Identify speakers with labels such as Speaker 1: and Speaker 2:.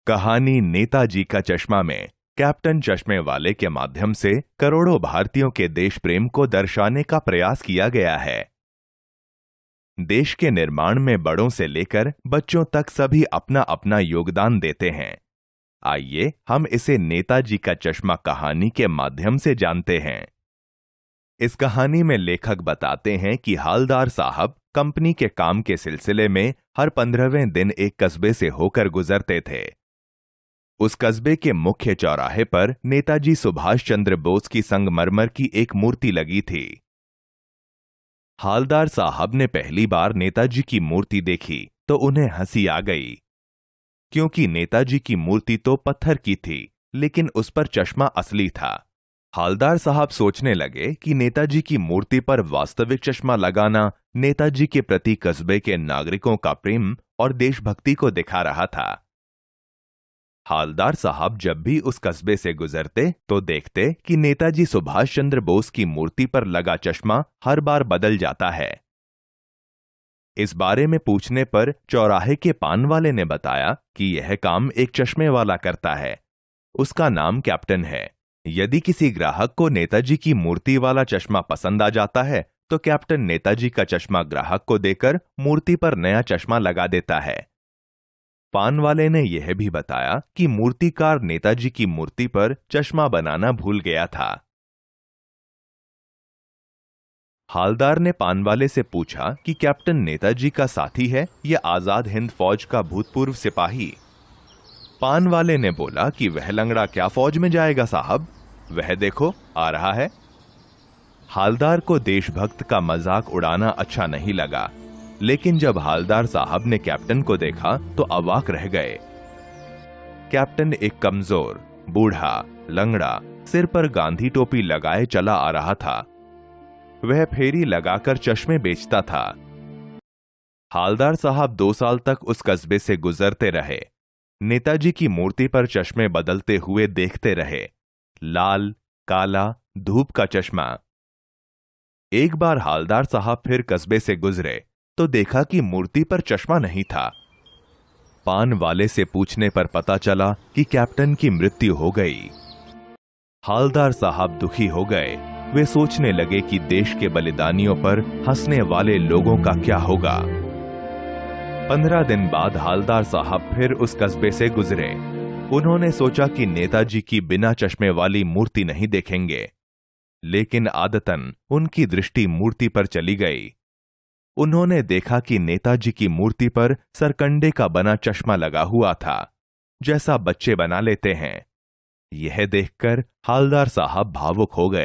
Speaker 1: कहानी नेताजी का चश्मा में कैप्टन चश्मे वाले के माध्यम से करोड़ों भारतीयों के देश प्रेम को दर्शाने का प्रयास किया गया है। देश के निर्माण में बड़ों से लेकर बच्चों तक सभी अपना अपना योगदान देते हैं। आइए हम इसे नेताजी का चश्मा कहानी के माध्यम से जानते हैं। इस कहानी में लेखक बताते हैं कि हालदार साहब कंपनी के काम के सिलसिले में हर 15वें दिन एक कस्बे से होकर गुजरते थे। उस कस्बे के मुख्य चौराहे पर नेताजी सुभाष चंद्र बोस की संगमरमर की एक मूर्ति लगी थी। हालदार साहब ने पहली बार नेताजी की मूर्ति देखी तो उन्हें हंसी आ गई, क्योंकि नेताजी की मूर्ति तो पत्थर की थी लेकिन उस पर चश्मा असली था। हालदार साहब सोचने लगे कि नेताजी की मूर्ति पर वास्तविक चश्मा लगाना नेताजी के प्रति कस्बे के नागरिकों का प्रेम और देशभक्ति को दिखा रहा था। हालदार साहब जब भी उस कस्बे से गुजरते तो देखते कि नेताजी सुभाष चंद्र बोस की मूर्ति पर लगा चश्मा हर बार बदल जाता है। इस बारे में पूछने पर चौराहे के पान वाले ने बताया कि यह काम एक चश्मे वाला करता है। उसका नाम कैप्टन है। यदि किसी ग्राहक को नेताजी की मूर्ति वाला चश्मा पसंद आ जाता है तो कैप्टन नेताजी का चश्मा ग्राहक को देकर मूर्ति पर नया चश्मा लगा देता है। पान वाले ने यह भी बताया कि मूर्तिकार नेताजी की मूर्ति पर चश्मा बनाना भूल गया था। हालदार ने पान वाले से पूछा कि कैप्टन नेताजी का साथी है या आजाद हिंद फौज का भूतपूर्व सिपाही। पान वाले ने बोला कि वह लंगड़ा क्या फौज में जाएगा साहब, वह देखो आ रहा है। हालदार को देशभक्त का मजाक उड़ाना अच्छा नहीं लगा, लेकिन जब हालदार साहब ने कैप्टन को देखा तो अवाक रह गए। कैप्टन एक कमजोर, बूढ़ा, लंगड़ा, सिर पर गांधी टोपी लगाए चला आ रहा था। वह फेरी लगाकर चश्मे बेचता था। हालदार साहब 2 साल तक उस कस्बे से गुजरते रहे। नेताजी की मूर्ति पर चश्मे बदलते हुए देखते रहे। लाल, काला, धूप का चश्मा। एक बार हालदार साहब फिर कस्बे से गुजरे तो देखा कि मूर्ति पर चश्मा नहीं था। पान वाले से पूछने पर पता चला कि कैप्टन की मृत्यु हो गई। हालदार साहब दुखी हो गए। वे सोचने लगे कि देश के बलिदानियों पर हंसने वाले लोगों का क्या होगा। 15 दिन बाद हालदार साहब फिर उस कस्बे से गुजरे। उन्होंने सोचा कि नेताजी की बिना चश्मे वाली मूर्ति नहीं देखेंगे, लेकिन आदतन उनकी दृष्टि मूर्ति पर चली गई। उन्होंने देखा कि नेताजी की मूर्ति पर सरकंडे का बना चश्मा लगा हुआ था, जैसा बच्चे बना लेते हैं। यह देखकर हालदार साहब भावुक हो गए।